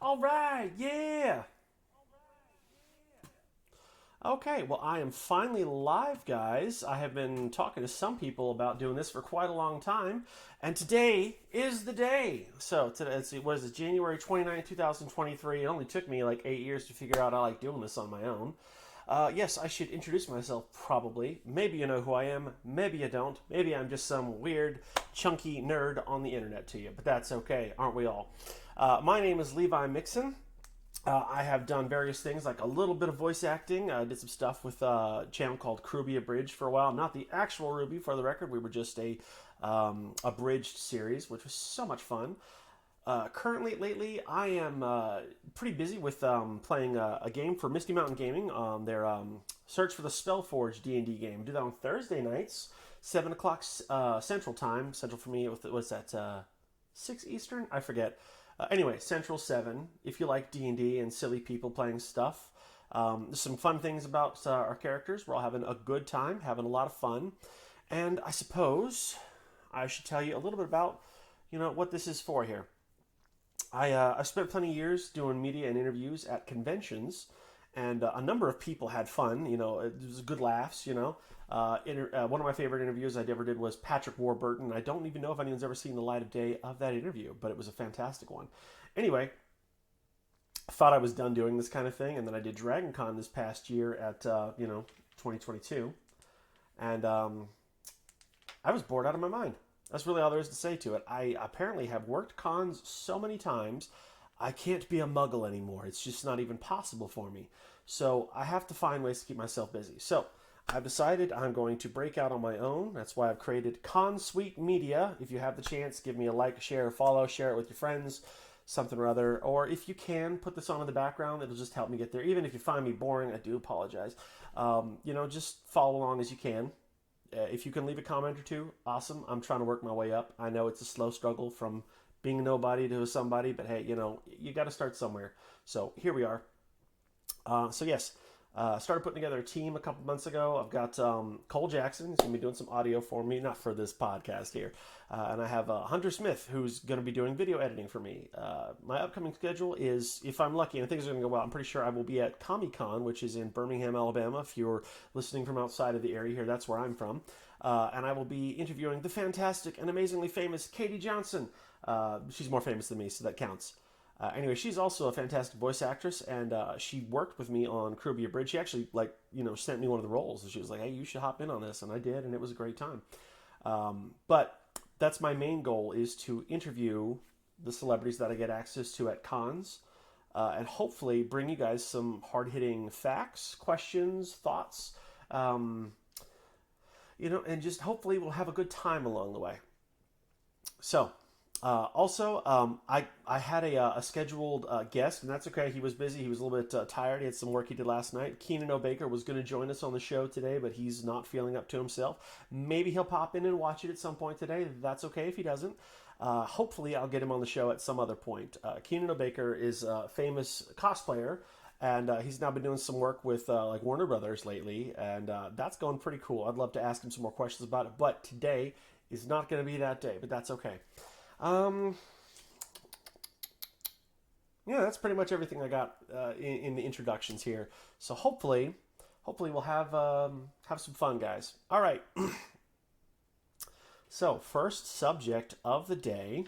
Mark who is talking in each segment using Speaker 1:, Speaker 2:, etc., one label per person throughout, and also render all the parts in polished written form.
Speaker 1: All right, yeah. Okay, well, I am finally live, guys. I have been talking to some people about doing this for quite a long time, and today is the day. So, today, let's see, what is it, January 29th, 2023. It only took me like 8 years to figure out I like doing this on my own. Yes, I should introduce myself, probably. Maybe you know who I am, maybe you don't. Maybe I'm just some weird, chunky nerd on the internet to you, but that's okay, aren't we all? My name is Levi Mixon. I have done various things like a little bit of voice acting. I did some stuff with a channel called Ruby Abridged for a while. Not the actual Ruby, for the record. We were just a abridged series, which was so much fun. Currently, lately, I am pretty busy with playing a game for Misty Mountain Gaming on their Search for the Spellforge D&D game. I do that on Thursday nights, 7 o'clock Central Time. Central for me, what's that, 6 Eastern? I forget. Anyway, Central 7, if you like D&D and silly people playing stuff. There's some fun things about our characters. We're all having a good time, having a lot of fun. And I suppose I should tell you a little bit about, what this is for here. I've spent plenty of years doing media and interviews at conventions, and a number of people had fun. It was good laughs. One of my favorite interviews I ever did was Patrick Warburton. I don't even know if anyone's ever seen the light of day of that interview, but it was a fantastic one. Anyway, I thought I was done doing this kind of thing, and then I did Dragon Con this past year at 2022, and I was bored out of my mind. That's really all there is to say to it. I apparently have worked cons so many times, I can't be a muggle anymore. It's just not even possible for me. So I have to find ways to keep myself busy. So I've decided I'm going to break out on my own. That's why I've created Con Suite Media. If you have the chance, give me a like, share, follow, share it with your friends, something or other. Or if you can, put this on in the background. It'll just help me get there. Even if you find me boring, I do apologize. Just follow along as you can. If you can leave a comment or two, awesome. I'm trying to work my way up. I know it's a slow struggle from being a nobody to a somebody, but hey, you got to start somewhere. So here we are. Yes, started putting together a team a couple months ago. I've got Cole Jackson. He's going to be doing some audio for me, not for this podcast here. And I have Hunter Smith, who's going to be doing video editing for me. My upcoming schedule is, if I'm lucky and things are going to go well, I'm pretty sure I will be at Comic Con, which is in Birmingham, Alabama. If you're listening from outside of the area here, that's where I'm from. And I will be interviewing the fantastic and amazingly famous Katie Johnson. She's more famous than me, so that counts. Anyway, she's also a fantastic voice actress, and she worked with me on Ruby Bridge. She actually, sent me one of the roles, and she was like, "Hey, you should hop in on this," and I did, and it was a great time. But that's my main goal, is to interview the celebrities that I get access to at cons, and hopefully bring you guys some hard-hitting facts, questions, thoughts, um, and just hopefully we'll have a good time along the way. So, I had a scheduled guest, and that's okay. He was busy. He was a little bit tired. He had some work he did last night. Keenan O'Baker was going to join us on the show today, but he's not feeling up to himself. Maybe he'll pop in and watch it at some point today. That's okay if he doesn't. Hopefully, I'll get him on the show at some other point. Keenan O'Baker is a famous cosplayer, and he's now been doing some work with like Warner Brothers lately, and that's going pretty cool. I'd love to ask him some more questions about it, but today is not going to be that day, but that's okay. Um, yeah, that's pretty much everything I got in the introductions here. So hopefully we'll have some fun, guys. All right. So first subject of the day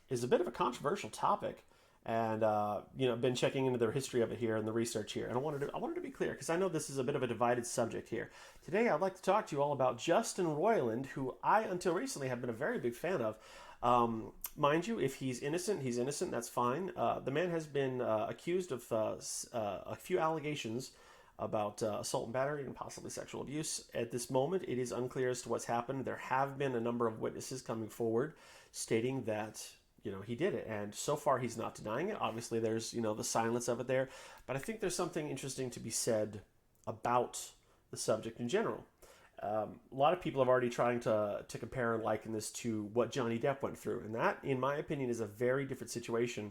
Speaker 1: is a bit of a controversial topic, and I've been checking into the history of it here and the research here, and I wanted to be clear because I know this is a bit of a divided subject here. Today, I'd like to talk to you all about Justin Roiland, who I until recently have been a very big fan of. Mind you, if he's innocent, he's innocent. That's fine. The man has been accused of a few allegations about assault and battery and possibly sexual abuse. At this moment, it is unclear as to what's happened. There have been a number of witnesses coming forward stating that he did it, and so far he's not denying it. Obviously, there's the silence of it there, but I think there's something interesting to be said about the subject in general. A lot of people have already trying to compare and liken this to what Johnny Depp went through, and that, in my opinion, is a very different situation.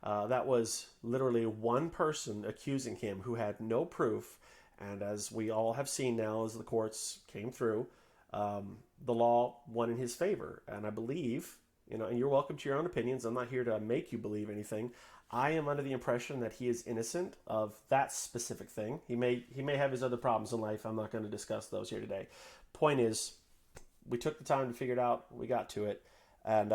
Speaker 1: That was literally one person accusing him who had no proof, and as we all have seen now, as the courts came through, the law won in his favor. And I believe, and you're welcome to your own opinions. I'm not here to make you believe anything. I am under the impression that he is innocent of that specific thing. He may have his other problems in life. I'm not going to discuss those here today. Point is, we took the time to figure it out. We got to it, and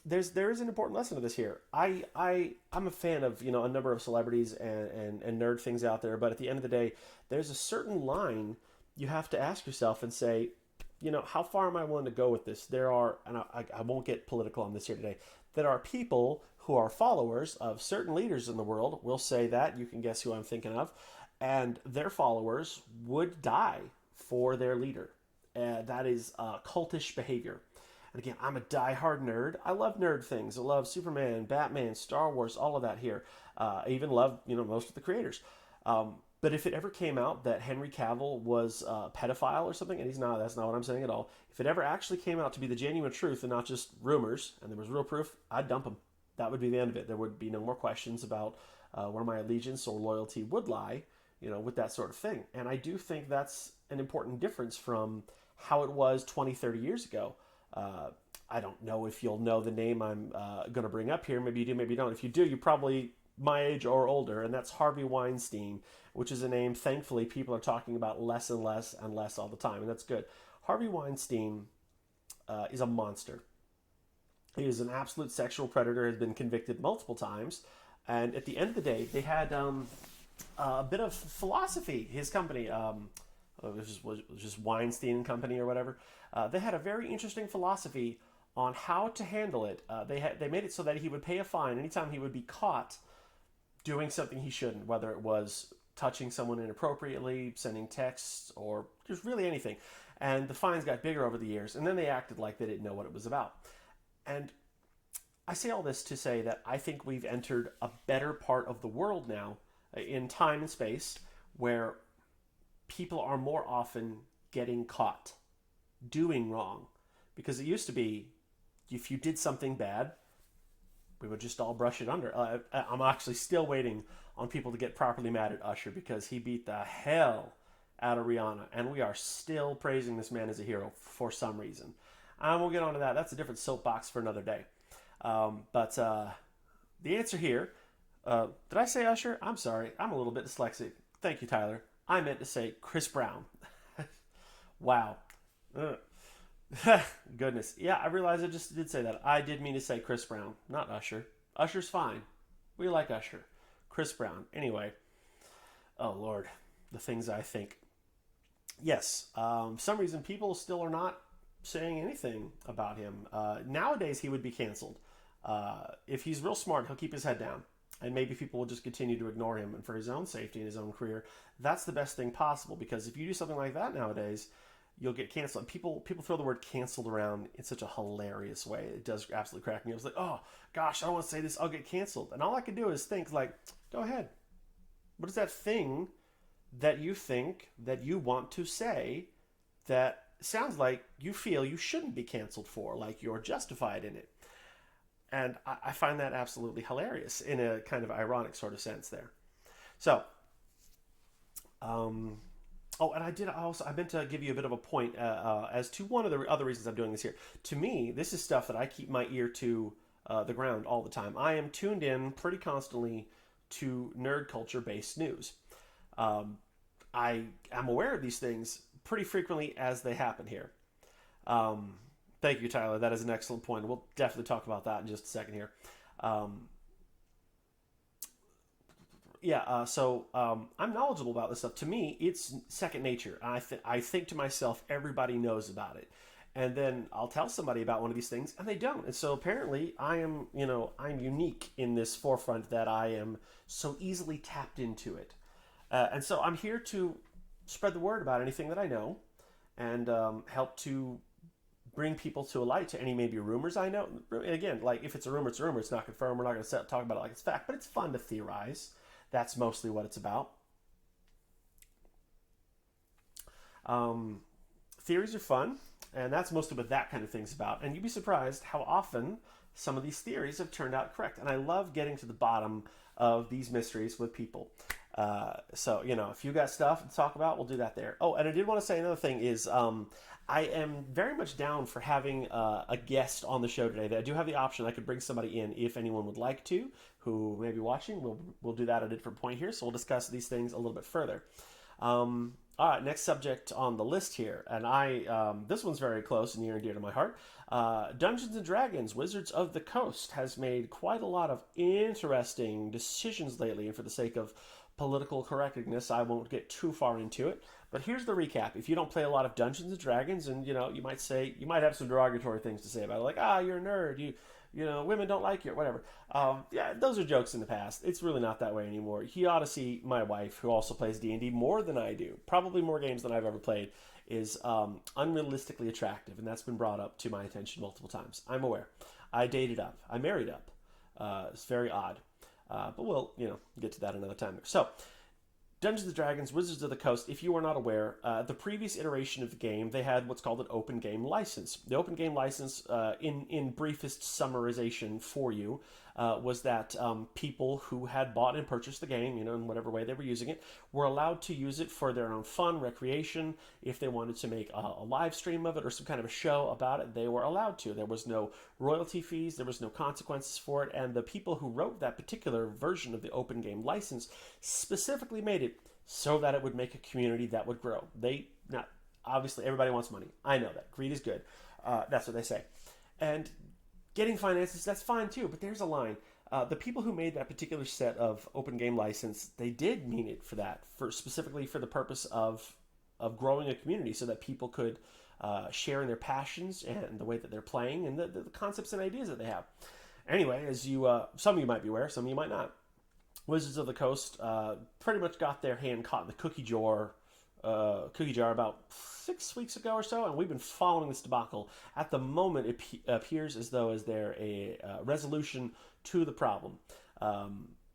Speaker 1: there is an important lesson to this here. I'm a fan of a number of celebrities and nerd things out there, but at the end of the day, there's a certain line you have to ask yourself and say, how far am I willing to go with this? There are, and I won't get political on this here today. There are people who are followers of certain leaders in the world. We'll say that. You can guess who I'm thinking of, and their followers would die for their leader. That is cultish behavior. And again, I'm a diehard nerd. I love nerd things. I love Superman, Batman, Star Wars, all of that here. I even love, most of the creators. But if it ever came out that Henry Cavill was a pedophile or something, and he's not, that's not what I'm saying at all. If it ever actually came out to be the genuine truth and not just rumors, and there was real proof, I'd dump him. That would be the end of it. There would be no more questions about where my allegiance or loyalty would lie, with that sort of thing. And I do think that's an important difference from how it was 20, 30 years ago. I don't know if you'll know the name I'm going to bring up here. Maybe you do, maybe you don't. If you do, you're probably my age or older, and that's Harvey Weinstein, which is a name, thankfully, people are talking about less and less and less all the time, and that's good. Harvey Weinstein is a monster. He is an absolute sexual predator, has been convicted multiple times, and at the end of the day, they had a bit of philosophy. His company, it was just Weinstein and Company or whatever, they had a very interesting philosophy on how to handle it. They made it so that he would pay a fine anytime he would be caught doing something he shouldn't, whether it was touching someone inappropriately, sending texts, or just really anything. And the fines got bigger over the years, and then they acted like they didn't know what it was about. And I say all this to say that I think we've entered a better part of the world now, in time and space, where people are more often getting caught doing wrong. Because it used to be, if you did something bad, we would just all brush it under. I'm actually still waiting on people to get properly mad at Usher because he beat the hell out of Rihanna. And we are still praising this man as a hero for some reason. And we'll get on to that. That's a different soapbox for another day. But the answer here, did I say Usher? I'm sorry. I'm a little bit dyslexic. Thank you, Tyler. I meant to say Chris Brown. Wow. Goodness. Yeah, I realized I just did say that. I did mean to say Chris Brown, not Usher. Usher's fine. We like Usher. Chris Brown. Anyway. Oh, Lord. The things I think. Yes. Some reason people still are not saying anything about him. Nowadays, he would be canceled. If he's real smart, he'll keep his head down. And maybe people will just continue to ignore him. And for his own safety and his own career, that's the best thing possible. Because if you do something like that nowadays, you'll get canceled. People throw the word canceled around in such a hilarious way. It does absolutely crack me up. It's like, oh, gosh, I don't want to say this. I'll get canceled. And all I can do is think, like, go ahead. What is that thing that you think that you want to say that sounds like you feel you shouldn't be canceled for, like you're justified in it? And I find that absolutely hilarious in a kind of ironic sort of sense there. So, oh, and I meant to give you a bit of a point as to one of the other reasons I'm doing this here. To me, this is stuff that I keep my ear to the ground all the time. I am tuned in pretty constantly to nerd culture-based news. I am aware of these things pretty frequently as they happen here. Thank you, Tyler. That is an excellent point. We'll definitely talk about that in just a second here. So I'm knowledgeable about this stuff. To me, it's second nature. I think to myself, everybody knows about it. And then I'll tell somebody about one of these things, and they don't. And so apparently I'm unique in this forefront that I am so easily tapped into it. And so I'm here to spread the word about anything that I know and help to bring people to a light to any maybe rumors I know. And again, like if it's a rumor, it's a rumor. It's not confirmed. We're not going to talk about it like it's fact, but it's fun to theorize. That's mostly what it's about. Theories are fun, and that's mostly what that kind of thing's about. And you'd be surprised how often some of these theories have turned out correct. And I love getting to the bottom of these mysteries with people. So, if you got stuff to talk about, we'll do that there. Oh, and I did want to say another thing is I am very much down for having a guest on the show today. I do have the option. I could bring somebody in if anyone would like to, who may be watching. We'll do that at a different point here. So we'll discuss these things a little bit further. All right, next subject on the list here, and this one's very close and near and dear to my heart. Dungeons and Dragons: Wizards of the Coast has made quite a lot of interesting decisions lately, and for the sake of political correctness, I won't get too far into it. But here's the recap. If you don't play a lot of Dungeons and Dragons, and you might have some derogatory things to say about it, like you're a nerd, women don't like you, or whatever. Yeah, those are jokes in the past. It's really not that way anymore. You ought to see my wife, who also plays D&D more than I do, probably more games than I've ever played, is unrealistically attractive, and that's been brought up to my attention multiple times. I'm aware. I dated up. I married up. It's very odd. But we'll, get to that another time. So, Dungeons & Dragons: Wizards of the Coast, if you are not aware, the previous iteration of the game, they had what's called an open game license. The open game license, in briefest summarization for you, was that people who had bought and purchased the game, in whatever way they were using it, were allowed to use it for their own fun, recreation. If they wanted to make a live stream of it or some kind of a show about it, they were allowed to. There was no royalty fees, there was no consequences for it, and the people who wrote that particular version of the open game license specifically made it so that it would make a community that would grow. Obviously, everybody wants money. I know that. Greed is good. That's what they say. And getting finances, that's fine too, but there's a line. The people who made that particular set of open game license, they did mean it for that, specifically for the purpose of growing a community so that people could share in their passions and the way that they're playing and the concepts and ideas that they have. Anyway, as some of you might be aware, some of you might not, Wizards of the Coast pretty much got their hand caught in the cookie jar about 6 weeks ago or so, and we've been following this debacle. At the moment, it appears as though is there a resolution to the problem.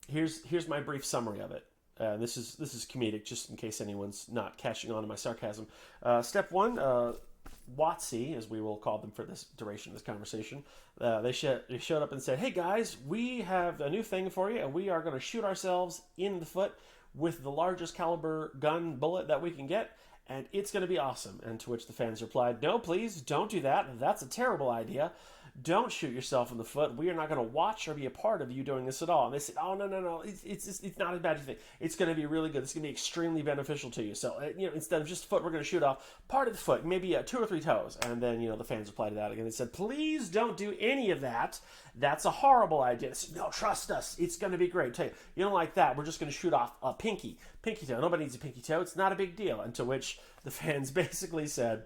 Speaker 1: Here's my brief summary of it. This is comedic, just in case anyone's not catching on to my sarcasm. Step one, WotC, as we will call them for this duration of this conversation, they showed up and said, "Hey guys, we have a new thing for you, and we are going to shoot ourselves in the foot with the largest caliber gun bullet that we can get, and it's going to be awesome." And to which the fans replied, "No, please, don't do that. That's a terrible idea. Don't shoot yourself in the foot. We are not going to watch or be a part of you doing this at all." And they said, "Oh, no. It's not as bad as you think. It's going to be really good. It's going to be extremely beneficial to you. So, instead of just foot, we're going to shoot off part of the foot, maybe 2 or 3 toes." And then, the fans replied to that again. They said, "Please don't do any of that. That's a horrible idea." I said, "No, trust us. It's going to be great. Tell you, you don't like that. We're just going to shoot off a pinky toe. Nobody needs a pinky toe. It's not a big deal." And to which the fans basically said,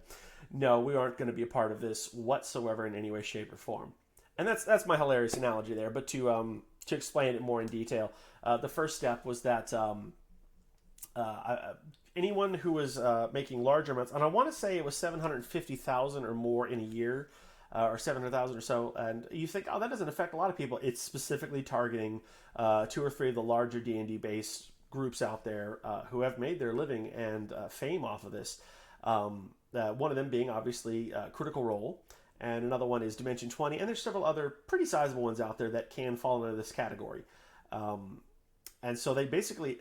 Speaker 1: "No, we aren't going to be a part of this whatsoever in any way, shape, or form." And that's my hilarious analogy there. But to explain it more in detail, the first step was that anyone who was making large amounts, and I want to say it was 750,000 or more in a year, or 700,000 or so, and you think, oh, that doesn't affect a lot of people. It's specifically targeting 2 or 3 of the larger D&D based groups out there who have made their living and fame off of this. One of them being obviously Critical Role, and another one is Dimension 20, and there's several other pretty sizable ones out there that can fall into this category. And so they basically,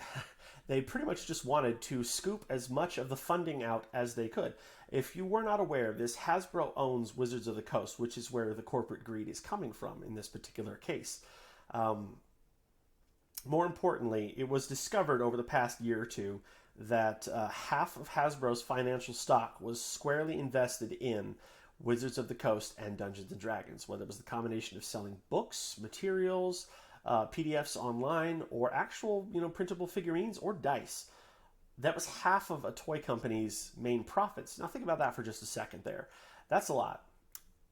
Speaker 1: they pretty much just wanted to scoop as much of the funding out as they could. If you were not aware of this, Hasbro owns Wizards of the Coast, which is where the corporate greed is coming from in this particular case. More importantly, it was discovered over the past year or two that half of Hasbro's financial stock was squarely invested in Wizards of the Coast and Dungeons & Dragons, whether it was the combination of selling books, materials, PDFs online, or actual, printable figurines or dice. That was half of a toy company's main profits. Now think about that for just a second there. That's a lot.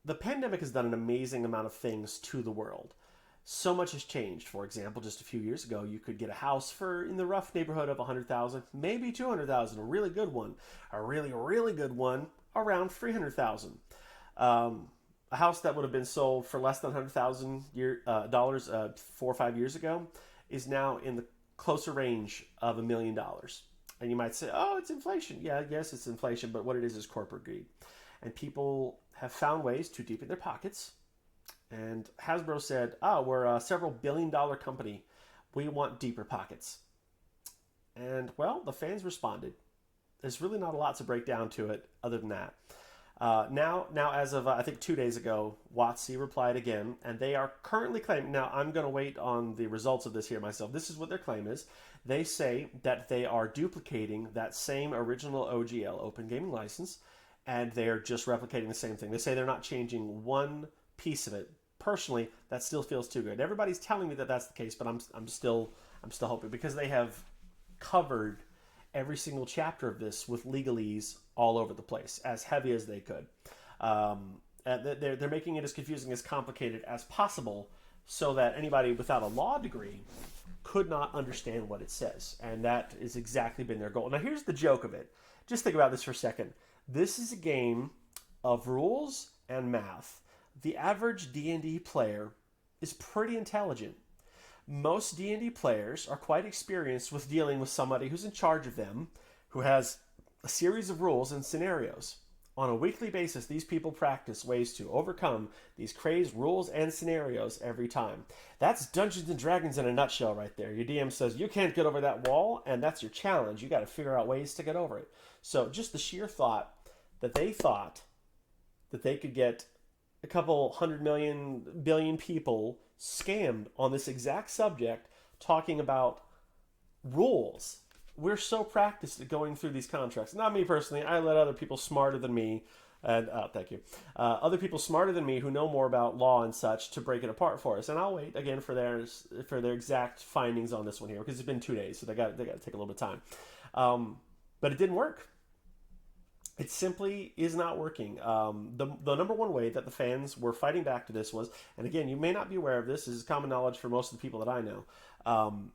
Speaker 1: The pandemic has done an amazing amount of things to the world. So much has changed. For example, just a few years ago, you could get a house for in the rough neighborhood of 100,000, maybe 200,000, a really good one. A really, really good one, around 300,000. A house that would have been sold for less than $100,000 4 or 5 years ago is now in the closer range of $1 million. And you might say, "Oh, it's inflation." Yeah, yes, it's inflation, but what it is corporate greed. And people have found ways to deepen their pockets. And Hasbro said, "Oh, we're a several billion-dollar company. We want deeper pockets." And, well, the fans responded. There's really not a lot to break down to it other than that. Now, as of I think 2 days ago, WotC replied again, and they are currently claiming. Now, I'm going to wait on the results of this here myself. This is what their claim is. They say that they are duplicating that same original OGL, Open Gaming License, and they're just replicating the same thing. They say they're not changing one piece of it. Personally, that still feels too good. Everybody's telling me that that's the case, but I'm still hoping, because they have covered every single chapter of this with legalese all over the place, as heavy as they could. They're making it as confusing, as complicated as possible, so that anybody without a law degree could not understand what it says. And that has exactly been their goal. Now, here's the joke of it. Just think about this for a second. This is a game of rules and math. The average D&D player is pretty intelligent. Most D&D players are quite experienced with dealing with somebody who's in charge of them, who has a series of rules and scenarios. On a weekly basis, these people practice ways to overcome these crazed rules and scenarios every time. That's Dungeons and Dragons in a nutshell right there. Your DM says, you can't get over that wall, and that's your challenge. You got to figure out ways to get over it. So just the sheer thought that they could get a couple 100 billion people scammed on this exact subject, talking about rules. We're so practiced at going through these contracts. Not me personally. I let other people smarter than me, and thank you, other people smarter than me who know more about law and such to break it apart for us. And I'll wait again for their exact findings on this one here, because it's been 2 days, so they got to take a little bit of time. But it didn't work. It simply is not working. The number one way that the fans were fighting back to this was, and again, you may not be aware of this, this is common knowledge for most of the people that I know.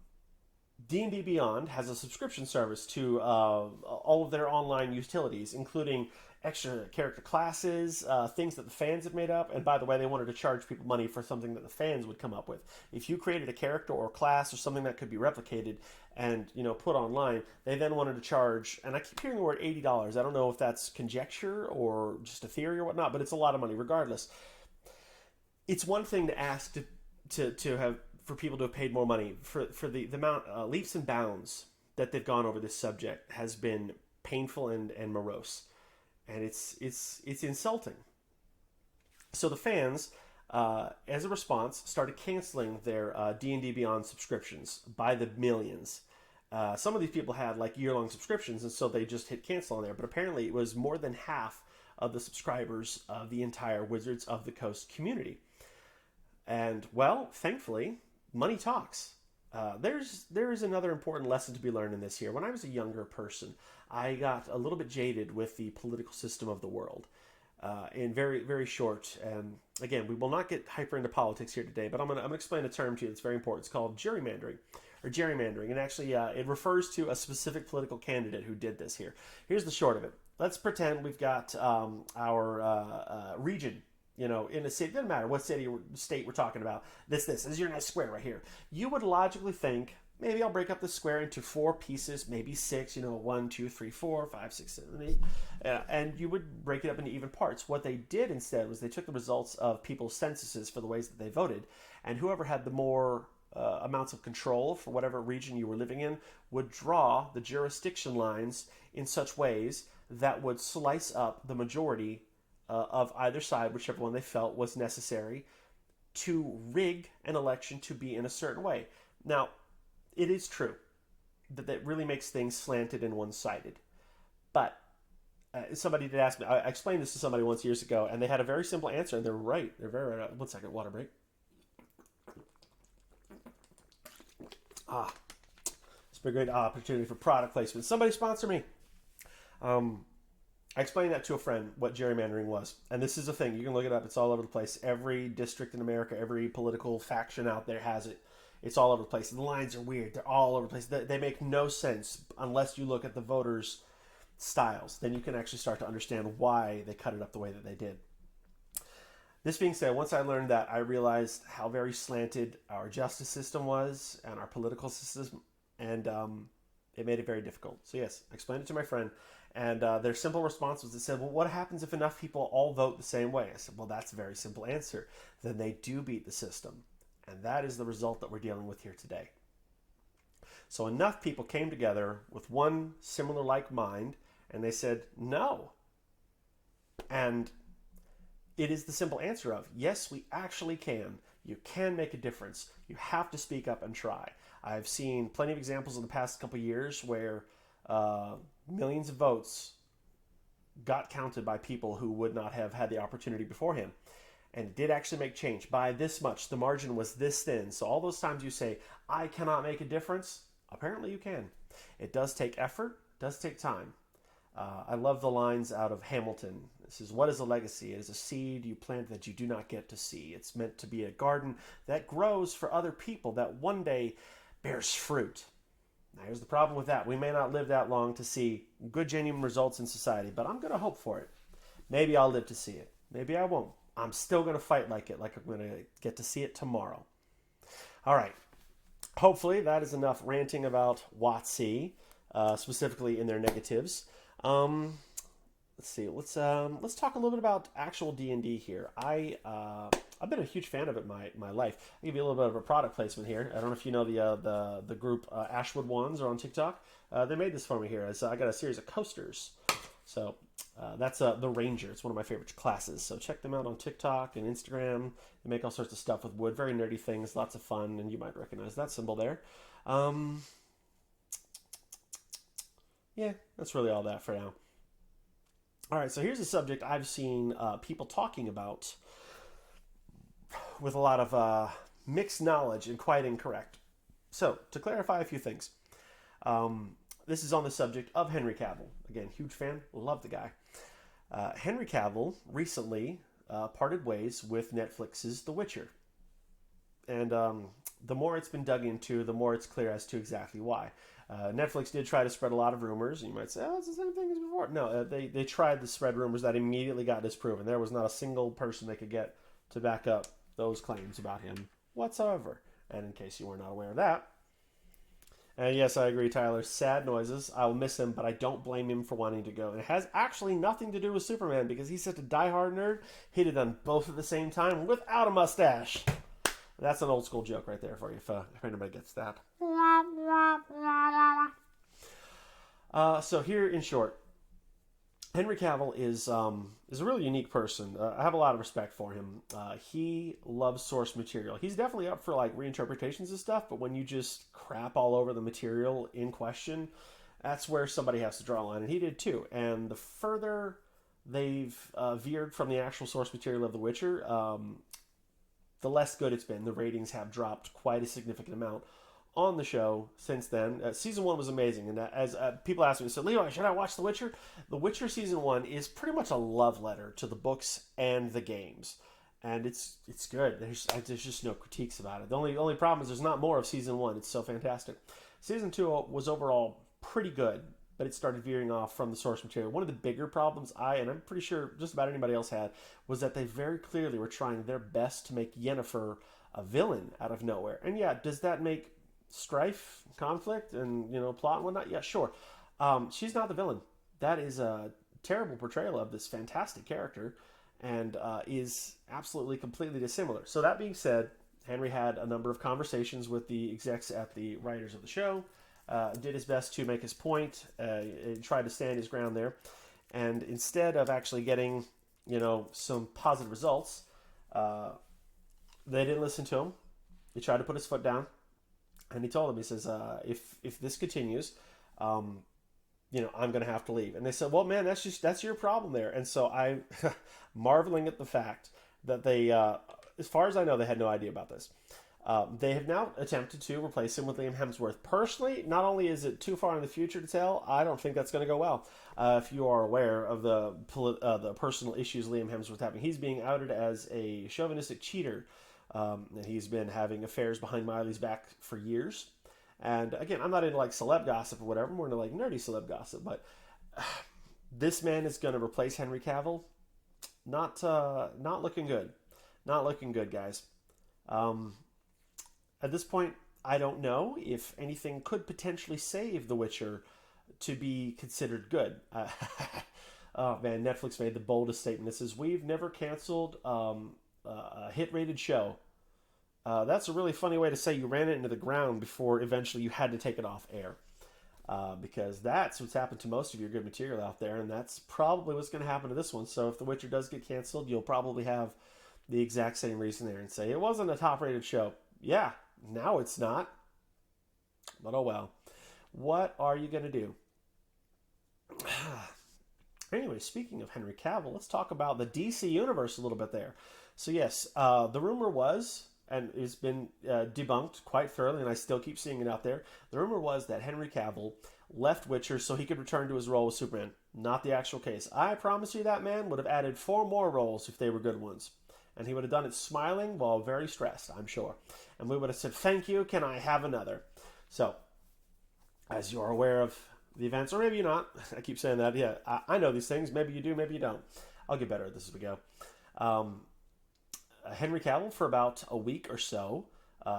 Speaker 1: D&D Beyond has a subscription service to all of their online utilities, including extra character classes, things that the fans have made up. And by the way, they wanted to charge people money for something that the fans would come up with. If you created a character or class or something that could be replicated and put online, they then wanted to charge, and I keep hearing the word $80. I don't know if that's conjecture or just a theory or whatnot, but it's a lot of money regardless. It's one thing to ask to have for people to have paid more money. For the amount leaps and bounds that they've gone over this subject has been painful and morose, and it's insulting. So the fans, as a response, started canceling their D&D Beyond subscriptions by the millions. Some of these people had like year-long subscriptions, and so they just hit cancel on there. But apparently, it was more than half of the subscribers of the entire Wizards of the Coast community. And well, thankfully, money talks. There is another important lesson to be learned in this here. When I was a younger person, I got a little bit jaded with the political system of the world. In very, very short, again, we will not get hyper into politics here today, but I'm gonna explain a term to you that's very important. It's called gerrymandering, and actually, it refers to a specific political candidate who did this here. Here's the short of it. Let's pretend we've got our region. In a city, doesn't matter what city or state we're talking about. This is your nice square right here. You would logically think, maybe I'll break up the square into 4 pieces, maybe 6, 1, 2, 3, 4, 5, 6, 7, 8. And you would break it up into even parts. What they did instead was they took the results of people's censuses for the ways that they voted, and whoever had the more amounts of control for whatever region you were living in would draw the jurisdiction lines in such ways that would slice up the majority of either side, whichever one they felt was necessary, to rig an election to be in a certain way. Now, it is true that really makes things slanted and one-sided. But somebody did ask me, I explained this to somebody once years ago, and they had a very simple answer, and they're right. They're very right. 1 second, water break. It's been a great opportunity for product placement. Somebody sponsor me. I explained that to a friend, what gerrymandering was. And this is a thing. You can look it up. It's all over the place. Every district in America, every political faction out there has it. It's all over the place. The lines are weird. They're all over the place. They make no sense unless you look at the voters' styles. Then you can actually start to understand why they cut it up the way that they did. This being said, once I learned that, I realized how very slanted our justice system was and our political system. And it made it very difficult. So yes, I explained it to my friend. And their simple response was, it said, well, what happens if enough people all vote the same way? I said, well, that's a very simple answer. Then they do beat the system. And that is the result that we're dealing with here today. So enough people came together with one similar like mind, and they said no. And it is the simple answer of yes, we actually can. You can make a difference. You have to speak up and try. I've seen plenty of examples in the past couple of years where uh, millions of votes got counted by people who would not have had the opportunity beforehand, and did actually make change by this much. The margin was this thin. So all those times you say, I cannot make a difference, apparently you can. It does take effort, does take time. I love the lines out of Hamilton. This is, what is a legacy? It is a seed you plant that you do not get to see. It's meant to be a garden that grows for other people, that one day bears fruit. Now, here's the problem with that. We may not live that long to see good, genuine results in society, but I'm going to hope for it. Maybe I'll live to see it. Maybe I won't. I'm still going to fight like it, like I'm going to get to see it tomorrow. All right. Hopefully that is enough ranting about WotC, specifically in their negatives. Let's see. Let's talk a little bit about actual D&D here. I've been a huge fan of it my life. I'll give you a little bit of a product placement here. I don't know if you know the group Ashwood Wands are on TikTok. They made this for me here. I got a series of coasters. So that's the Ranger. It's one of my favorite classes. So check them out on TikTok and Instagram. They make all sorts of stuff with wood. Very nerdy things. Lots of fun. And you might recognize that symbol there. Yeah, that's really all that for now. All right, so here's a subject I've seen people talking about with a lot of mixed knowledge and quite incorrect. So, to clarify a few things, this is on the subject of Henry Cavill. Again, huge fan, love the guy. Henry Cavill recently parted ways with Netflix's The Witcher. And the more it's been dug into, the more it's clear as to exactly why. Netflix did try to spread a lot of rumors. You might say, oh, it's the same thing as before. No, they tried to spread rumors that immediately got disproven. There was not a single person they could get to back up those claims about him whatsoever. And in case you were not aware of that, and yes, I agree, Tyler, sad noises. I will miss him, but I don't blame him for wanting to go. And it has actually nothing to do with Superman, because he's such a diehard nerd, he'd have done both at the same time without a mustache. That's an old school joke right there for you, if anybody gets that. So here, in short, Henry Cavill is a really unique person. I have a lot of respect for him. He loves source material. He's definitely up for like reinterpretations and stuff, but when you just crap all over the material in question, that's where somebody has to draw a line, and he did too. And the further they've veered from the actual source material of The Witcher, the less good it's been. The ratings have dropped quite a significant amount on the show since then. Season 1 was amazing, and as people ask me, so Leroy, should I watch The Witcher? The Witcher Season 1 is pretty much a love letter to the books and the games, and it's good. There's just no critiques about it. The only problem is there's not more of Season 1. It's so fantastic. Season 2 was overall pretty good, but it started veering off from the source material. One of the bigger problems and I'm pretty sure just about anybody else had, was that they very clearly were trying their best to make Yennefer a villain out of nowhere. And yeah, does that make strife, conflict, and plot and whatnot? Yeah, sure. She's not the villain. That is a terrible portrayal of this fantastic character, and is absolutely completely dissimilar. So that being said, Henry had a number of conversations with the execs at the writers of the show. Did his best to make his point, tried to stand his ground there, and instead of actually getting, some positive results, they didn't listen to him. He tried to put his foot down, and he told them, he says, if this continues, I'm going to have to leave. And they said, well, man, that's your problem there. And so I, marveling at the fact that they, as far as I know, they had no idea about this. They have now attempted to replace him with Liam Hemsworth. Personally, not only is it too far in the future to tell, I don't think that's going to go well. If you are aware of the personal issues Liam Hemsworth having, he's being outed as a chauvinistic cheater, and he's been having affairs behind Miley's back for years. And again, I'm not into like celeb gossip or whatever. I'm more into like nerdy celeb gossip. But this man is going to replace Henry Cavill. Not looking good. Not looking good, guys. At this point, I don't know if anything could potentially save The Witcher to be considered good. Oh man, Netflix made the boldest statement. It says, we've never canceled a hit-rated show That's a really funny way to say you ran it into the ground before eventually you had to take it off air. Because that's what's happened to most of your good material out there, and that's probably what's going to happen to this one. So if The Witcher does get canceled, you'll probably have the exact same reason there and say, it wasn't a top-rated show. Yeah, now it's not. But oh well. What are you going to do? Anyway, speaking of Henry Cavill, let's talk about the DC Universe a little bit there. So yes, the rumor was, and it's been debunked quite thoroughly, and I still keep seeing it out there. The rumor was that Henry Cavill left Witcher so he could return to his role with Superman. Not the actual case. I promise you that man would have added 4 more roles if they were good ones. And he would have done it smiling while very stressed, I'm sure. And we would have said, thank you, can I have another? So, as you are aware of the events, or maybe you're not. I keep saying that. Yeah, I know these things. Maybe you do, maybe you don't. I'll get better at this as we go. Henry Cavill, for about a week or so,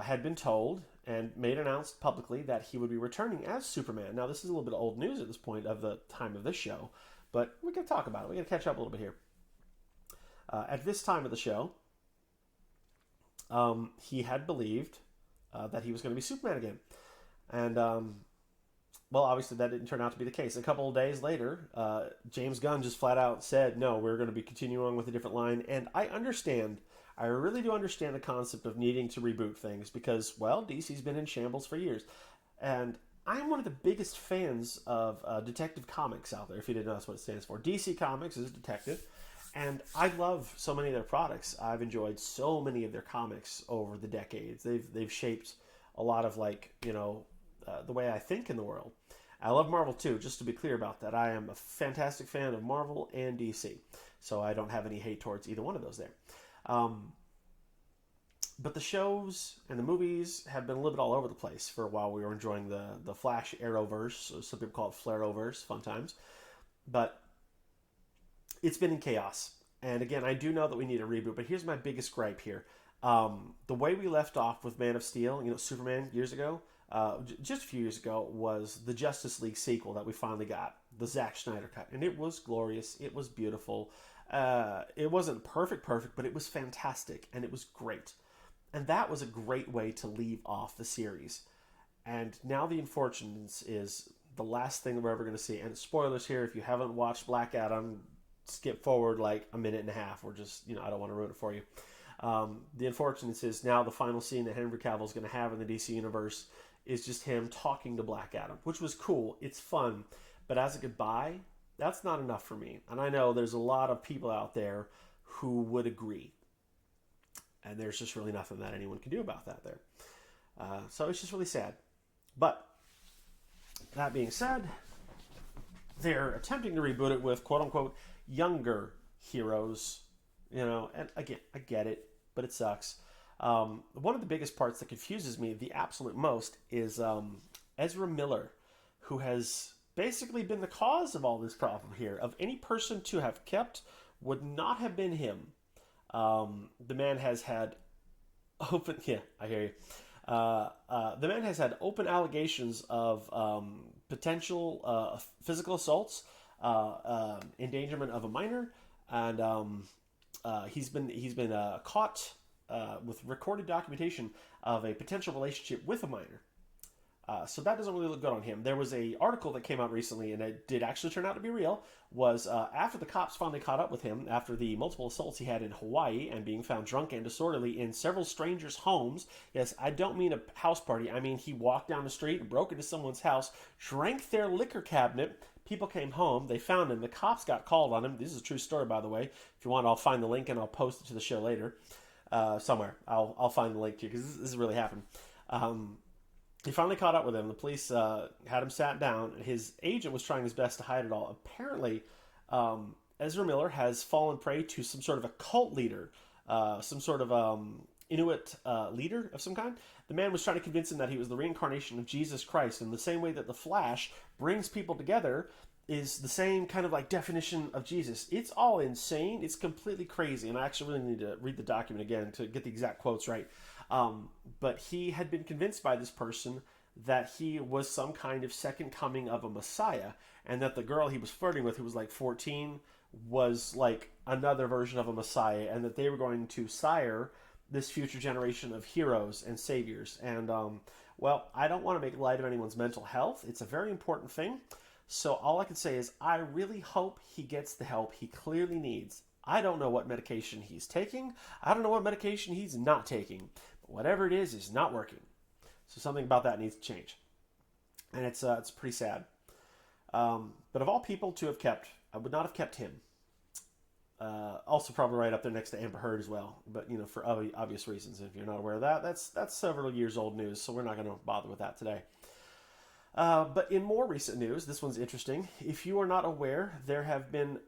Speaker 1: had been told and made announced publicly that he would be returning as Superman. Now, this is a little bit of old news at this point of the time of this show, but we can talk about it. We got to catch up a little bit here. At this time of the show, he had believed that he was going to be Superman again. And, well, obviously that didn't turn out to be the case. A couple of days later, James Gunn just flat out said, no, we're going to be continuing on with a different line. And I really do understand the concept of needing to reboot things because, well, DC's been in shambles for years. And I'm one of the biggest fans of Detective Comics out there, if you didn't know that's what it stands for. DC Comics is detective. And I love so many of their products. I've enjoyed so many of their comics over the decades. They've shaped a lot of, like, you know, the way I think in the world. I love Marvel too, just to be clear about that. I am a fantastic fan of Marvel and DC. So I don't have any hate towards either one of those there. But the shows and the movies have been a little bit all over the place for a while. We were enjoying the Flash Arrowverse, or some people call it Flareoverse, fun times. But it's been in chaos. And again, I do know that we need a reboot, but here's my biggest gripe here. The way we left off with Man of Steel, you know, Superman years ago, just a few years ago, was the Justice League sequel that we finally got, the Zack Snyder cut. And it was glorious. It was beautiful. It wasn't perfect, but it was fantastic. And it was great. And that was a great way to leave off the series. And now the unfortunate is the last thing we're ever going to see. And spoilers here, if you haven't watched Black Adam, skip forward like a minute and a half, or just, you know, I don't want to ruin it for you. The unfortunate is now the final scene that Henry Cavill is going to have in the DC Universe is just him talking to Black Adam, which was cool. It's fun. But as a goodbye, that's not enough for me. And I know there's a lot of people out there who would agree. And there's just really nothing that anyone can do about that there. So it's just really sad. But that being said, they're attempting to reboot it with quote-unquote younger heroes. You know, and again, I get it, but it sucks. One of the biggest parts that confuses me the absolute most is Ezra Miller, who has basically been the cause of all this problem here. Of any person to have kept would not have been him. The man has had open... Yeah, I hear you. The man has had open allegations of potential physical assaults, endangerment of a minor, and he's been caught with recorded documentation of a potential relationship with a minor. So that doesn't really look good on him. There was an article that came out recently, and it did actually turn out to be real, was after the cops finally caught up with him, after the multiple assaults he had in Hawaii and being found drunk and disorderly in several strangers' homes. Yes, I don't mean a house party. I mean he walked down the street, broke into someone's house, drank their liquor cabinet. People came home. They found him. The cops got called on him. This is a true story, by the way. If you want, I'll find the link and I'll post it to the show later. Somewhere. I'll find the link to you because this has really happened. He finally caught up with him. The police had him sat down. His agent was trying his best to hide it all. Apparently, Ezra Miller has fallen prey to some sort of a cult leader, some sort of Inuit leader of some kind. The man was trying to convince him that he was the reincarnation of Jesus Christ. In the same way that the Flash brings people together is the same kind of like definition of Jesus. It's all insane. It's completely crazy. And I actually really need to read the document again to get the exact quotes right. But he had been convinced by this person that he was some kind of second coming of a Messiah, and that the girl he was flirting with, who was like 14, was like another version of a Messiah, and that they were going to sire this future generation of heroes and saviors. And well, I don't want to make light of anyone's mental health. It's a very important thing. So all I can say is I really hope he gets the help he clearly needs. I don't know what medication he's taking. I don't know what medication he's not taking. But whatever it is not working. So something about that needs to change. And it's pretty sad. But of all people to have kept, I would not have kept him. Also probably right up there next to Amber Heard as well. But, for obvious reasons. If you're not aware of that, that's several years old news, so we're not going to bother with that today. But in more recent news, this one's interesting. If you are not aware, there have been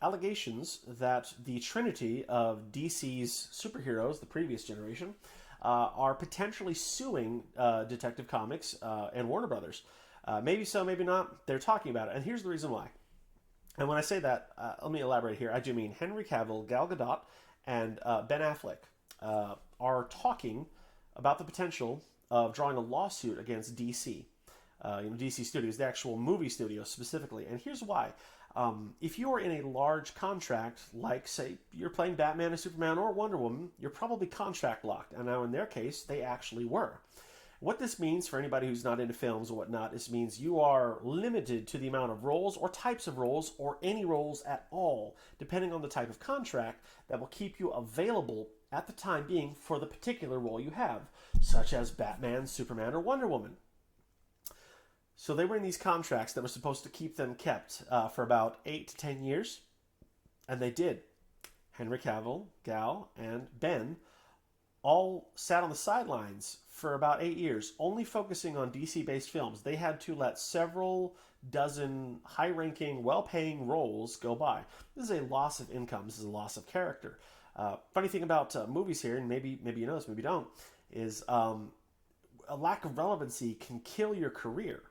Speaker 1: allegations that the trinity of DC's superheroes, the previous generation, are potentially suing Detective Comics and Warner Brothers. Maybe so, maybe not. They're talking about it. And here's the reason why. And when I say that, let me elaborate here. I do mean Henry Cavill, Gal Gadot, and Ben Affleck are talking about the potential of drawing a lawsuit against DC. DC Studios, the actual movie studio specifically. And here's why. If you are in a large contract, like, say, you're playing Batman or Superman or Wonder Woman, you're probably contract locked. And now in their case, they actually were. What this means for anybody who's not into films or whatnot, this means you are limited to the amount of roles or types of roles or any roles at all, depending on the type of contract that will keep you available at the time being for the particular role you have, such as Batman, Superman, or Wonder Woman. So they were in these contracts that were supposed to keep them kept for about 8 to 10 years, and they did. Henry Cavill, Gal, and Ben all sat on the sidelines for about 8 years, only focusing on DC-based films. They had to let several dozen high-ranking, well-paying roles go by. This is a loss of income. This is a loss of character. Funny thing about movies here, and maybe you know this, maybe you don't, is a lack of relevancy can kill your career.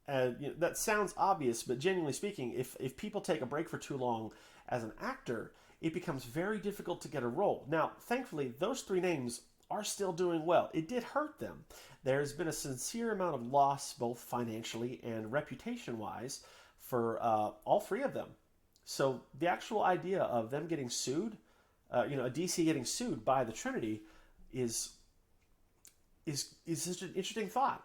Speaker 1: That sounds obvious, but genuinely speaking, if people take a break for too long as an actor, it becomes very difficult to get a role. Now, thankfully, those three names are still doing well. It did hurt them. There's been a sincere amount of loss, both financially and reputation-wise, for all three of them. So the actual idea of them getting sued, a DC getting sued by the Trinity, is such an interesting thought.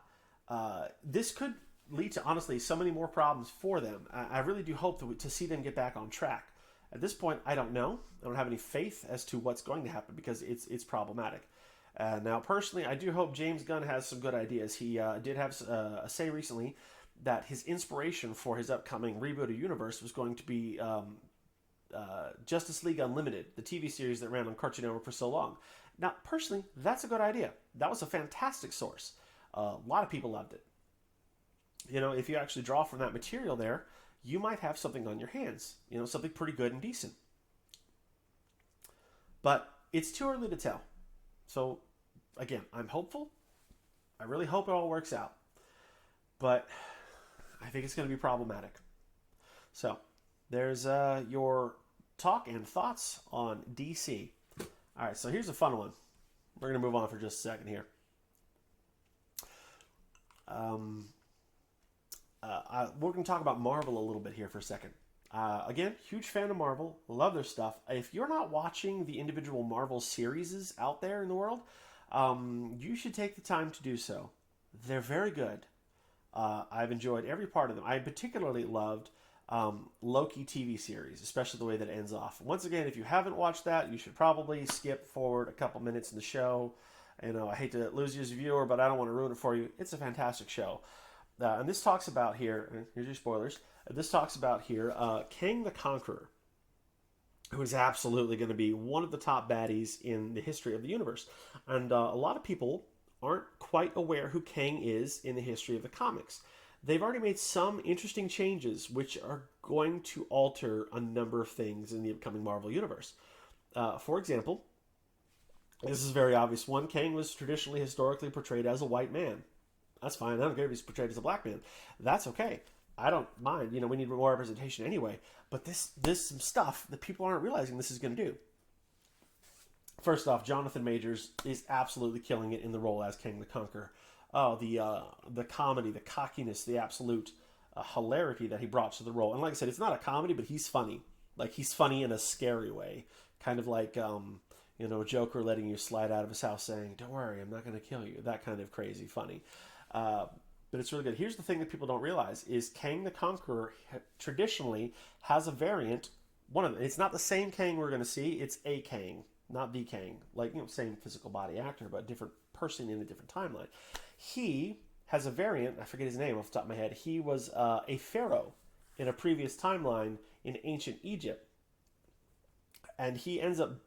Speaker 1: This could lead to, honestly, so many more problems for them. I really do hope to see them get back on track. At this point, I don't know. I don't have any faith as to what's going to happen because it's problematic. Now, personally, I do hope James Gunn has some good ideas. He did have a say recently that his inspiration for his upcoming reboot of Universe was going to be Justice League Unlimited, the TV series that ran on Cartoon Network for so long. Now, personally, that's a good idea. That was a fantastic source. A lot of people loved it. If you actually draw from that material there, you might have something on your hands. Something pretty good and decent. But it's too early to tell. So, again, I'm hopeful. I really hope it all works out. But I think it's going to be problematic. So, there's your talk and thoughts on DC. All right, so here's a fun one. We're going to move on for just a second here. We're going to talk about Marvel a little bit here for a second. Again, huge fan of Marvel. Love their stuff. If you're not watching the individual Marvel series out there in the world, you should take the time to do so. They're very good. I've enjoyed every part of them. I particularly loved Loki TV series, especially the way that it ends off. Once again, if you haven't watched that, you should probably skip forward a couple minutes in the show. I hate to lose you as a viewer, but I don't want to ruin it for you. It's a fantastic show. And this talks about here, and here's your spoilers, this talks about here Kang the Conqueror, who is absolutely going to be one of the top baddies in the history of the universe. And a lot of people aren't quite aware who Kang is in the history of the comics. They've already made some interesting changes which are going to alter a number of things in the upcoming Marvel universe. For example, this is a very obvious one. Kang was traditionally, historically portrayed as a white man. That's fine. I don't care if he's portrayed as a black man. That's okay. I don't mind. We need more representation anyway. But this some stuff that people aren't realizing this is going to do. First off, Jonathan Majors is absolutely killing it in the role as Kang the Conqueror. Oh, the comedy, the cockiness, the absolute hilarity that he brought to the role. And like I said, it's not a comedy, but he's funny. Like, he's funny in a scary way. Kind of like, Joker letting you slide out of his house saying, "Don't worry, I'm not going to kill you." That kind of crazy funny. Uh, but it's really good. Here's the thing that people don't realize is Kang the Conqueror traditionally has a variant. It's not the same Kang we're going to see. It's a Kang, not the Kang. Like, same physical body actor, but different person in a different timeline. He has a variant. I forget his name off the top of my head. He was a pharaoh in a previous timeline in ancient Egypt, and he ends up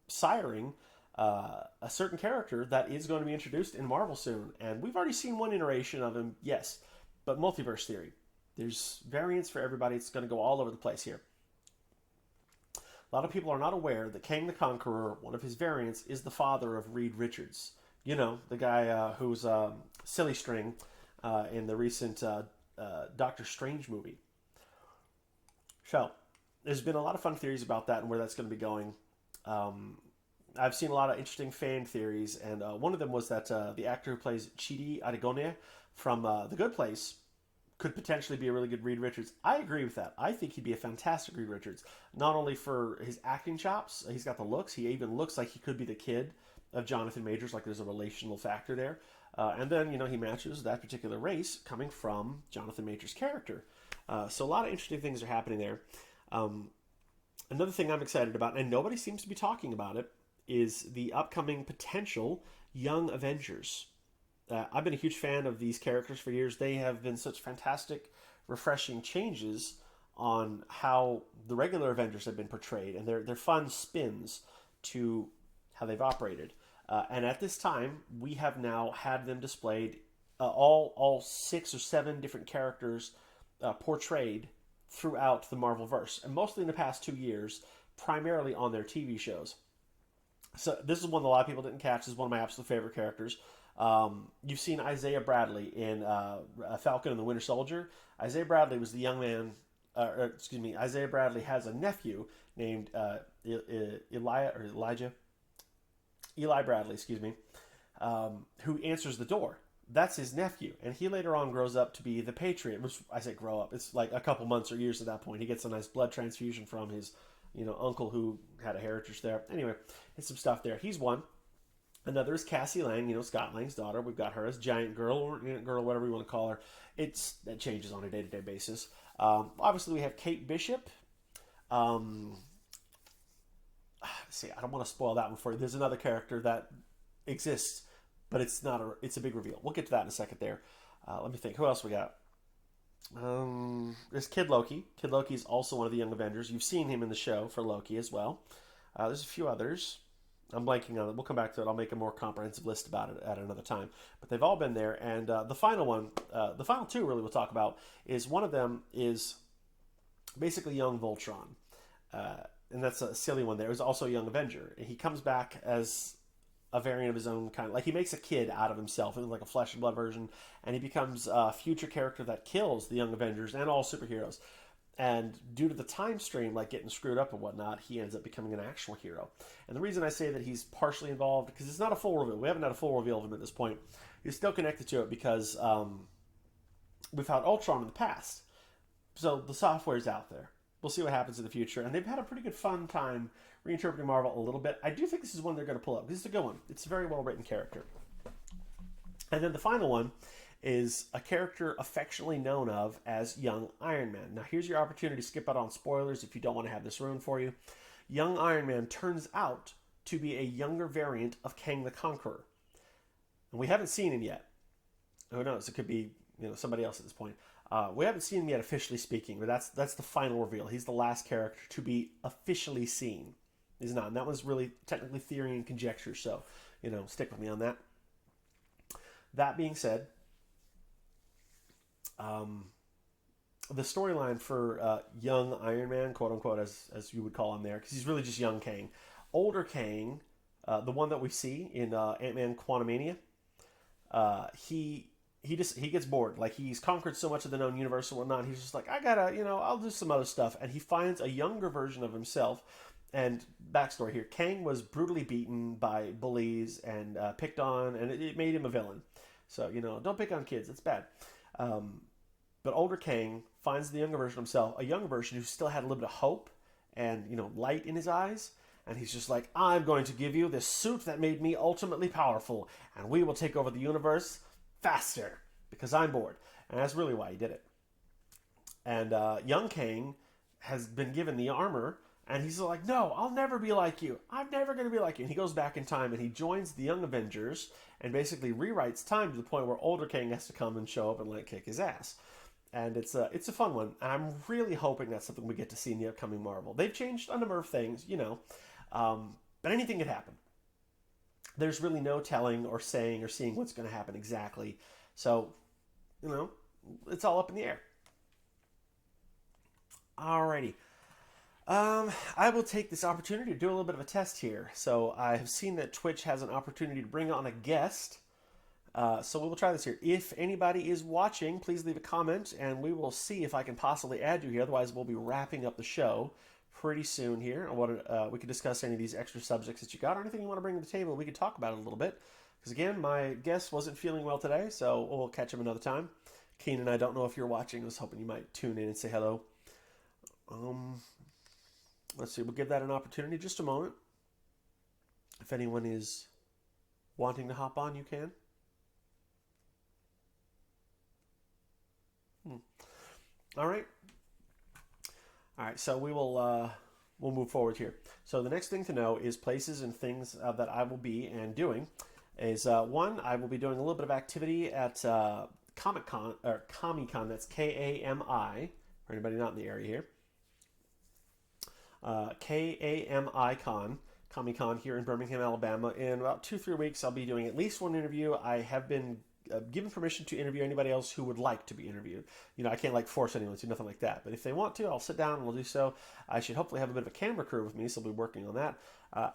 Speaker 1: siring a certain character that is going to be introduced in Marvel soon. And we've already seen one iteration of him, yes, but multiverse theory. There's variants for everybody. It's going to go all over the place here. A lot of people are not aware that Kang the Conqueror, one of his variants, is the father of Reed Richards. The guy who's Silly String in the recent Doctor Strange movie. So, there's been a lot of fun theories about that and where that's going to be going. I've seen a lot of interesting fan theories, and one of them was that the actor who plays Chidi Adegone from The Good Place could potentially be a really good Reed Richards. I agree with that. I think he'd be a fantastic Reed Richards, not only for his acting chops, he's got the looks, he even looks like he could be the kid of Jonathan Majors, like there's a relational factor there. And then, he matches that particular race coming from Jonathan Majors' character. So a lot of interesting things are happening there. Another thing I'm excited about, and nobody seems to be talking about it, is the upcoming potential Young Avengers. I've been a huge fan of these characters for years. They have been such fantastic, refreshing changes on how the regular Avengers have been portrayed, and they're fun spins to how they've operated. And at this time, we have now had them displayed, all 6 or 7 different characters portrayed throughout the Marvelverse, and mostly in the past 2 years, primarily on their TV shows. So this is one that a lot of people didn't catch. This is one of my absolute favorite characters. You've seen Isaiah Bradley in Falcon and the Winter Soldier. Isaiah Bradley was the young man, Isaiah Bradley has a nephew named Eli Bradley, who answers the door. That's his nephew, and he later on grows up to be the Patriot. Which I say grow up; it's like a couple months or years at that point. He gets a nice blood transfusion from his, uncle who had a heritage there. Anyway, it's some stuff there. He's one. Another is Cassie Lang, Scott Lang's daughter. We've got her as Giant Girl, or Giant Girl, whatever you want to call her. That changes on a day-to-day basis. Obviously, we have Kate Bishop. See, I don't want to spoil that one for you. There's another character that exists, but it's a big reveal. We'll get to that in a second there. Let me think. Who else we got? There's Kid Loki. Kid Loki is also one of the Young Avengers. You've seen him in the show for Loki as well. There's a few others. I'm blanking on it. We'll come back to it. I'll make a more comprehensive list about it at another time. But they've all been there. And the final one, the final two really we'll talk about, is one of them is basically young Voltron. And that's a silly one there. It was also a young Avenger. He comes back as a variant of his own kind. Like, he makes a kid out of himself, like a flesh and blood version, and he becomes a future character that kills the Young Avengers and all superheroes. And due to the time stream, like getting screwed up and whatnot, he ends up becoming an actual hero. And the reason I say that he's partially involved, because it's not a full reveal. We haven't had a full reveal of him at this point. He's still connected to it because we've had Ultron in the past. So the software's out there. We'll see what happens in the future. And they've had a pretty good fun time reinterpreting Marvel a little bit. I do think this is one they're going to pull up. This is a good one. It's a very well-written character. And then the final one is a character affectionately known of as Young Iron Man. Now, here's your opportunity to skip out on spoilers if you don't want to have this ruined for you. Young Iron Man turns out to be a younger variant of Kang the Conqueror. And we haven't seen him yet. Who knows? It could be somebody else at this point. We haven't seen him yet officially speaking, but that's the final reveal. He's the last character to be officially seen. He's not. And that was really technically theory and conjecture, so, stick with me on that. That being said, the storyline for young Iron Man, quote unquote, as you would call him there, because he's really just young Kang. Older Kang, the one that we see in Ant-Man Quantumania, he gets bored. Like, he's conquered so much of the known universe and whatnot. He's just like, I gotta, I'll do some other stuff. And he finds a younger version of himself. And backstory here, Kang was brutally beaten by bullies and picked on, and it made him a villain. So, don't pick on kids. It's bad. But older Kang finds the younger version of himself, a younger version who still had a little bit of hope and, light in his eyes. And he's just like, I'm going to give you this suit that made me ultimately powerful, and we will take over the universe faster because I'm bored. And that's really why he did it. And young Kang has been given the armor, and he's like, no, I'll never be like you. I'm never going to be like you. And he goes back in time, and he joins the Young Avengers, and basically rewrites time to the point where older Kang has to come and show up and like kick his ass. And it's a fun one, and I'm really hoping that's something we get to see in the upcoming Marvel. They've changed a number of things, but anything could happen. There's really no telling or saying or seeing what's going to happen exactly. So, it's all up in the air. Alrighty. I will take this opportunity to do a little bit of a test here. So I have seen that Twitch has an opportunity to bring on a guest. So we will try this here. If anybody is watching, please leave a comment, and we will see if I can possibly add you here. Otherwise, we'll be wrapping up the show pretty soon here. We could discuss any of these extra subjects that you got, or anything you want to bring to the table. We could talk about it a little bit. Because again, my guest wasn't feeling well today, so we'll catch him another time. Keenan, I don't know if you're watching. I was hoping you might tune in and say hello. Let's see. We'll give that an opportunity. Just a moment. If anyone is wanting to hop on, you can. All right. So we'll move forward here. So the next thing to know is places and things that I will be and doing is one, I will be doing a little bit of activity at Comic-Con or Comic-Con. That's Kami for anybody not in the area here. Kami-Con, Comic-Con here in Birmingham, Alabama. In about 2-3 weeks, I'll be doing at least one interview. I have been given permission to interview anybody else who would like to be interviewed. I can't force anyone to, nothing like that. But if they want to, I'll sit down and we'll do so. I should hopefully have a bit of a camera crew with me, so I'll be working on that.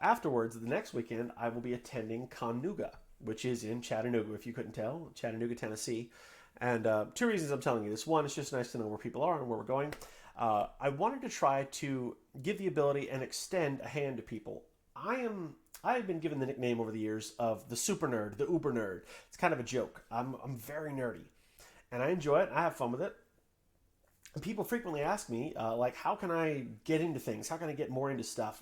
Speaker 1: Afterwards, the next weekend, I will be attending Connuga, which is in Chattanooga, if you couldn't tell, Chattanooga, Tennessee. And 2 reasons I'm telling you this. One, it's just nice to know where people are and where we're going. I wanted to try to give the ability and extend a hand to people. I have been given the nickname over the years of the super nerd, the uber nerd. It's kind of a joke. I'm very nerdy, and I enjoy it. I have fun with it. And people frequently ask me, how can I get into things? How can I get more into stuff?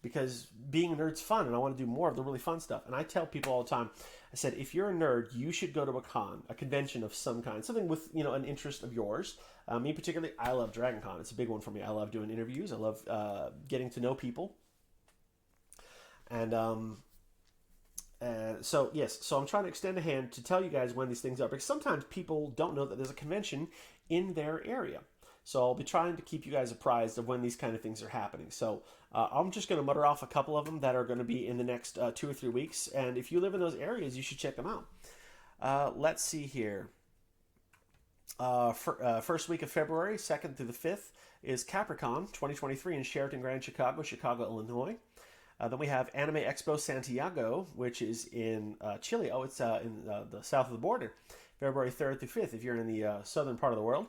Speaker 1: Because being a nerd's fun, and I want to do more of the really fun stuff. And I tell people all the time, I said, if you're a nerd, you should go to a convention of some kind, something with an interest of yours. Me particularly, I love Dragon Con. It's a big one for me. I love doing interviews. I love getting to know people. And so I'm trying to extend a hand to tell you guys when these things are, because sometimes people don't know that there's a convention in their area. So I'll be trying to keep you guys apprised of when these kind of things are happening. So I'm just going to mutter off a couple of them that are going to be in the next 2 or 3 weeks. And if you live in those areas, you should check them out. Let's see here. First week of February, 2nd through the 5th, is Capricorn 2023 in Sheraton Grand, Chicago, Illinois. Then we have Anime Expo Santiago, which is in Chile. Oh, it's in the south of the border, February 3rd through 5th, if you're in the southern part of the world.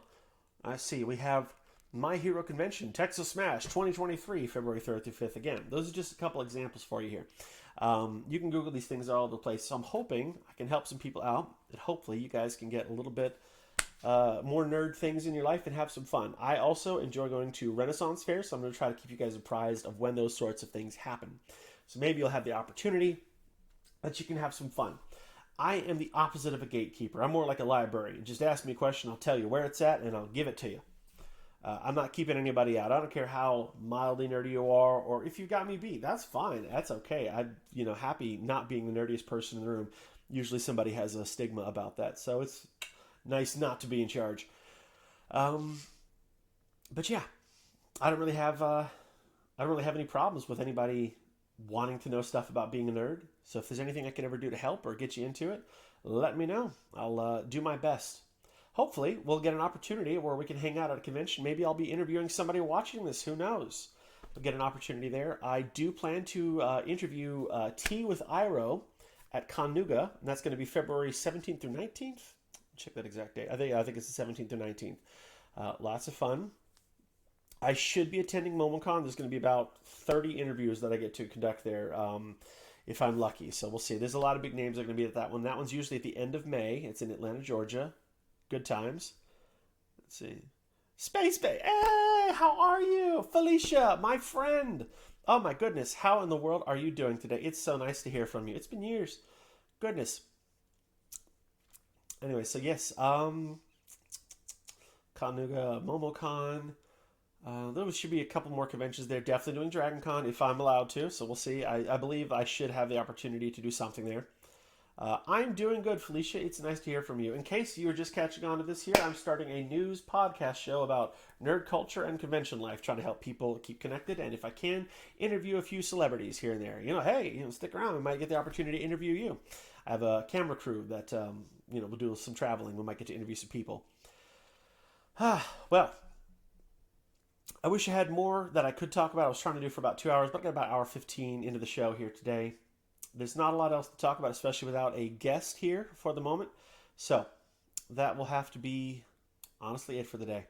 Speaker 1: I see. We have My Hero Convention, Texas Smash 2023, February 3rd through 5th. Again, those are just a couple examples for you here. You can Google these things all over the place. So I'm hoping I can help some people out, and hopefully you guys can get a little bit more nerd things in your life and have some fun. I also enjoy going to Renaissance fairs, so I'm going to try to keep you guys apprised of when those sorts of things happen. So maybe you'll have the opportunity that you can have some fun. I am the opposite of a gatekeeper. I'm more like a librarian. Just ask me a question, I'll tell you where it's at, and I'll give it to you. I'm not keeping anybody out. I don't care how mildly nerdy you are, or if you got me beat. That's fine. That's okay. I'm happy not being the nerdiest person in the room. Usually somebody has a stigma about that, so it's nice not to be in charge. But yeah, I don't really have any problems with anybody wanting to know stuff about being a nerd. So if there's anything I can ever do to help or get you into it, let me know. I'll do my best. Hopefully, we'll get an opportunity where we can hang out at a convention. Maybe I'll be interviewing somebody watching this. Who knows? We'll get an opportunity there. I do plan to interview Tea with Iro at Connuga, and that's going to be February 17th through 19th. Check that exact date. I think it's the 17th or 19th. Lots of fun. I should be attending MomoCon. There's going to be about 30 interviews that I get to conduct there if I'm lucky. So we'll see. There's a lot of big names that are going to be at that one. That one's usually at the end of May. It's in Atlanta, Georgia. Good times. Let's see. Space Bay. Hey, how are you? Felicia, my friend. Oh my goodness, how in the world are you doing today? It's so nice to hear from you. It's been years. Goodness. Anyway, so yes, Kanuga MomoCon. There should be a couple more conventions there. Definitely doing Dragon Con if I'm allowed to. So we'll see. I believe I should have the opportunity to do something there. I'm doing good, Felicia. It's nice to hear from you. In case you were just catching on to this here, I'm starting a news podcast show about nerd culture and convention life, trying to help people keep connected. And if I can, interview a few celebrities here and there. Hey, stick around. We might get the opportunity to interview you. I have a camera crew that, will do some traveling. We might get to interview some people. Well, I wish I had more that I could talk about. I was trying to do for about 2 hours, but I got about hour 15 into the show here today. There's not a lot else to talk about, especially without a guest here for the moment. So that will have to be, honestly, it for the day.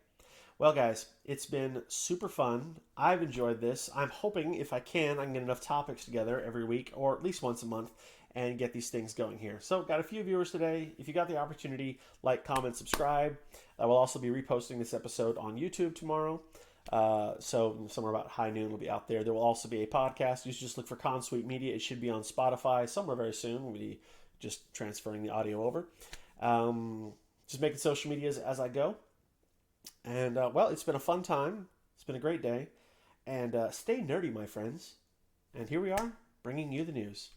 Speaker 1: Well, guys, it's been super fun. I've enjoyed this. I'm hoping, if I can get enough topics together every week, or at least once a month, and get these things going here. So got a few viewers today. If you got the opportunity, like, comment, subscribe. I will also be reposting this episode on YouTube tomorrow. So somewhere about high noon will be out there. There will also be a podcast. You should just look for Consuite Media. It should be on Spotify somewhere very soon. We'll be just transferring the audio over. Just making social medias as I go. And, well, it's been a fun time. It's been a great day. And stay nerdy, my friends. And here we are, bringing you the news.